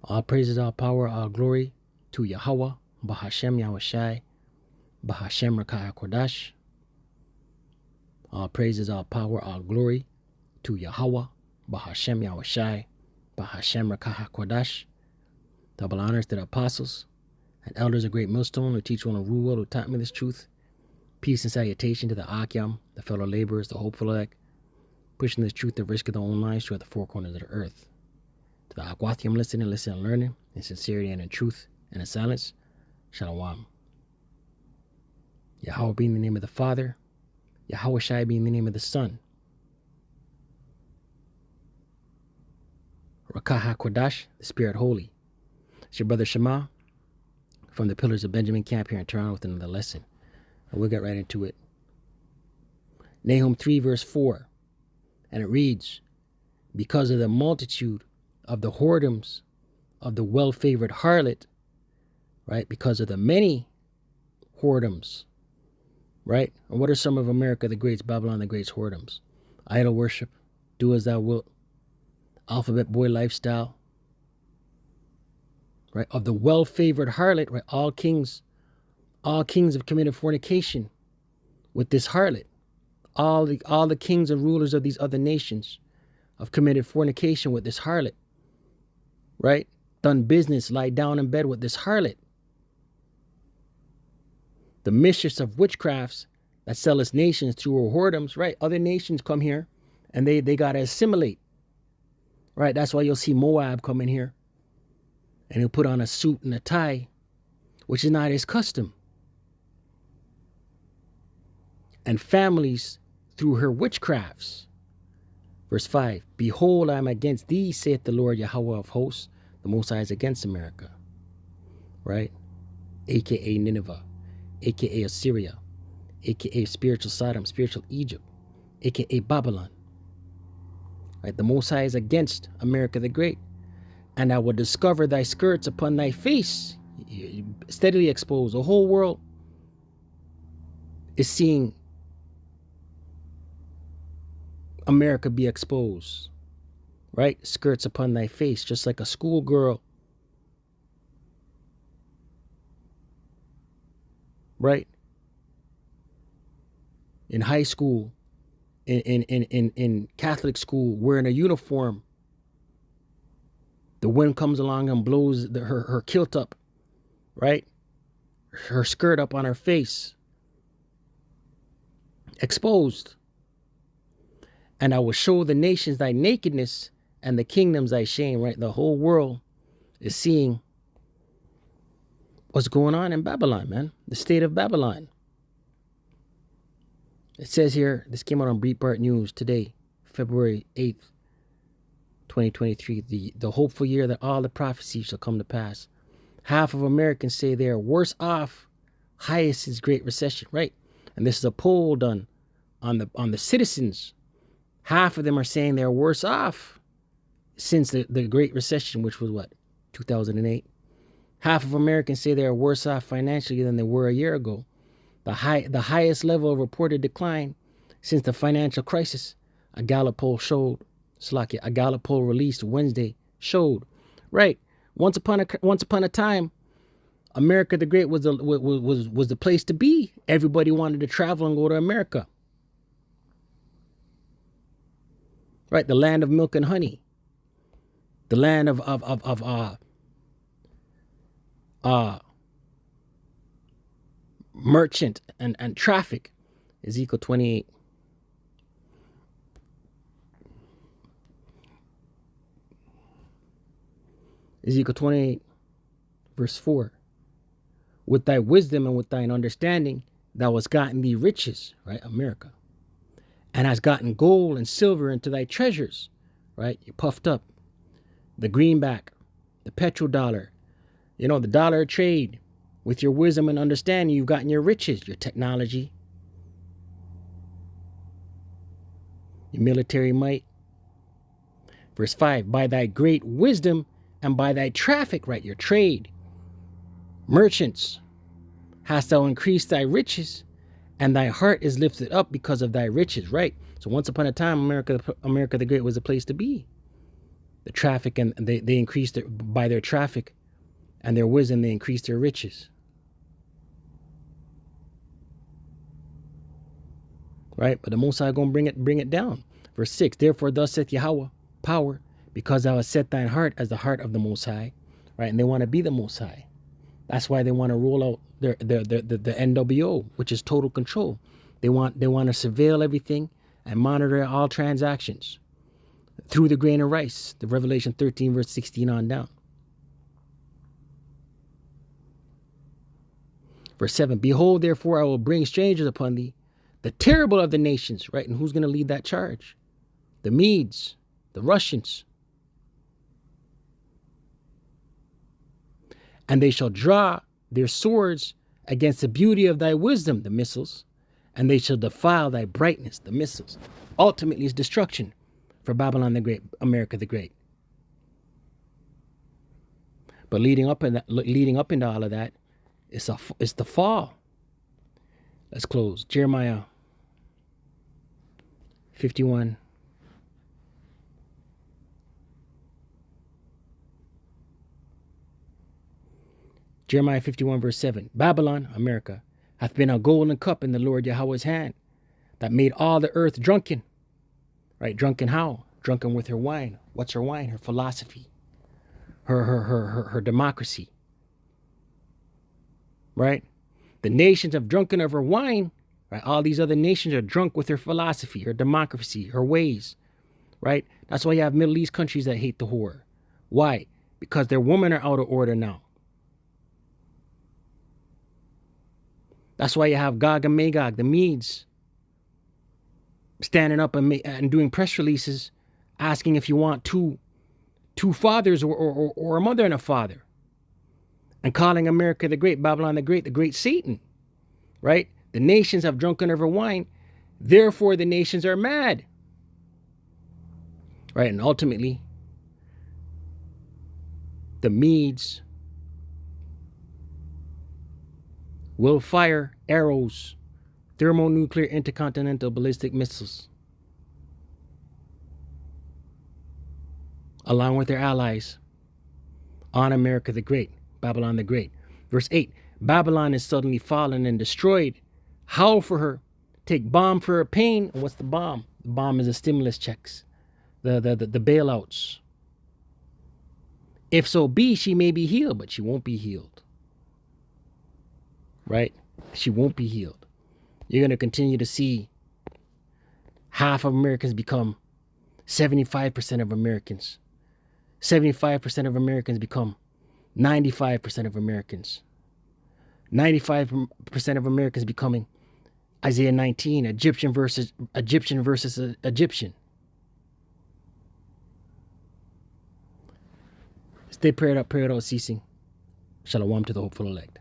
All praises, all power, all glory to Yahweh, Bahashem Yahushai, Bahashem Rakah Kodash. All praises, all power, all glory to Yahweh, Bahashem Yahushai, Bahashem Rakah Kodash. Double honors to the apostles and elders of Great Millstone who teach one to rule well, who taught me this truth. Peace and salutation to the Akyam, the fellow laborers, the hopeful elect, pushing this truth at risk of their own lives throughout the four corners of the earth. To the Akwathium listening and learning, in sincerity and in truth and in silence, Shalom. Yahweh being the name of the Father, Yahweh Shai being the name of the Son. Rakah HaKodash, the Spirit Holy. It's your brother Shema from the Pillars of Benjamin Camp here in Toronto with another lesson. And we'll get right into it. Nahum 3 verse 4. And it reads, because of the multitude of the whoredoms of the well-favored harlot, right? Because of the many whoredoms, right? And what are some of America the Great's, Babylon the Great's whoredoms? Idol worship, do as thou wilt, alphabet boy lifestyle, right? Of the well-favored harlot, right? All kings have committed fornication with this harlot. All the kings and rulers of these other nations have committed fornication with this harlot, right? Done business, lie down in bed with this harlot. The mistress of witchcrafts that selleth nations through her whoredoms, right? Other nations come here and they got to assimilate, right? That's why you'll see Moab come in here and he'll put on a suit and a tie, which is not his custom. And families through her witchcrafts. Verse 5, behold, I am against thee, saith the Lord Yahweh of hosts. The Most High is against America, right? A.K.A. Nineveh, a.k.a. Assyria, a.k.a. spiritual Sodom, spiritual Egypt, a.k.a. Babylon, right? The Most High is against America the Great. And I will discover thy skirts upon thy face, steadily exposed. The whole world is seeing America be exposed, right? Skirts upon thy face, just like a schoolgirl, right? In high school, in Catholic school, wearing a uniform. The wind comes along and blows her kilt up, right? Her skirt up on her face, exposed. And I will show the nations thy nakedness and the kingdoms thy shame, right? The whole world is seeing what's going on in Babylon, man. The state of Babylon. It says here, this came out on Breitbart News today, February 8th, 2023, the hopeful year that all the prophecies shall come to pass. Half of Americans say they are worse off, highest since Great Recession, right? And this is a poll done on the citizens. Half of them are saying they're worse off since the Great Recession, which was what, 2008. Half of Americans say they are worse off financially than they were a year ago. The highest level of reported decline since the financial crisis. A Gallup poll showed. A Gallup poll released Wednesday showed. Right. Once upon a time, America the Great was the place to be. Everybody wanted to travel and go to America. Right, the land of milk and honey, the land of merchant and traffic. Ezekiel 28. Ezekiel 28, verse 4. With thy wisdom and with thine understanding, thou hast gotten thee riches, right, America. And hast gotten gold and silver into thy treasures, right? You're puffed up. The greenback, the petrodollar, the dollar trade. With your wisdom and understanding, you've gotten your riches, your technology, your military might. Verse 5, by thy great wisdom and by thy traffic, right, your trade, merchants, hast thou increased thy riches, and thy heart is lifted up because of thy riches, right? So once upon a time, America the Great was a place to be. The traffic, and they increase by their traffic and their wisdom, they increase their riches. Right? But the Most High gonna bring it down. Verse 6, therefore thus saith Yahweh, power, because thou hast set thine heart as the heart of the Most High. Right? And they want to be the Most High. That's why they want to roll out the NWO, which is total control. They want to surveil everything and monitor all transactions through the grain of rice. The Revelation 13 verse 16 on down. Verse 7, behold, therefore I will bring strangers upon thee, the terrible of the nations. Right? And who's going to lead that charge? The Medes, the Russians. And they shall draw their swords against the beauty of thy wisdom, the missiles, and they shall defile thy brightness, the missiles. Ultimately, it's destruction for Babylon the Great, America the Great. But leading up into all of that, it's the fall. Let's close. Jeremiah 51. Jeremiah 51 verse 7. Babylon, America, hath been a golden cup in the Lord Yahweh's hand, that made all the earth drunken. Right? Drunken how? Drunken with her wine. What's her wine? Her philosophy. Her democracy. Right? The nations have drunken of her wine. Right? All these other nations are drunk with her philosophy, her democracy, her ways. Right? That's why you have Middle East countries that hate the whore. Why? Because their women are out of order now. That's why you have Gog and Magog, the Medes, standing up and doing press releases asking if you want two fathers or a mother and a father, and calling America the Great, Babylon the great Satan. Right? The nations have drunken over wine, therefore the nations are mad. Right? And ultimately, the Medes will fire arrows, thermonuclear intercontinental ballistic missiles, along with their allies, on America the Great, Babylon the Great. Verse 8, Babylon is suddenly fallen and destroyed. Howl for her, take balm for her pain. And what's the balm? The balm is the stimulus checks, the bailouts. If so be, she may be healed, but she won't be healed. Right? She won't be healed. You're going to continue to see half of Americans become 75% of Americans. 75% of Americans become 95% of Americans. 95% of Americans becoming Isaiah 19, Egyptian versus Egyptian. Stay prayed up, ceasing. Shalom to the hopeful elect.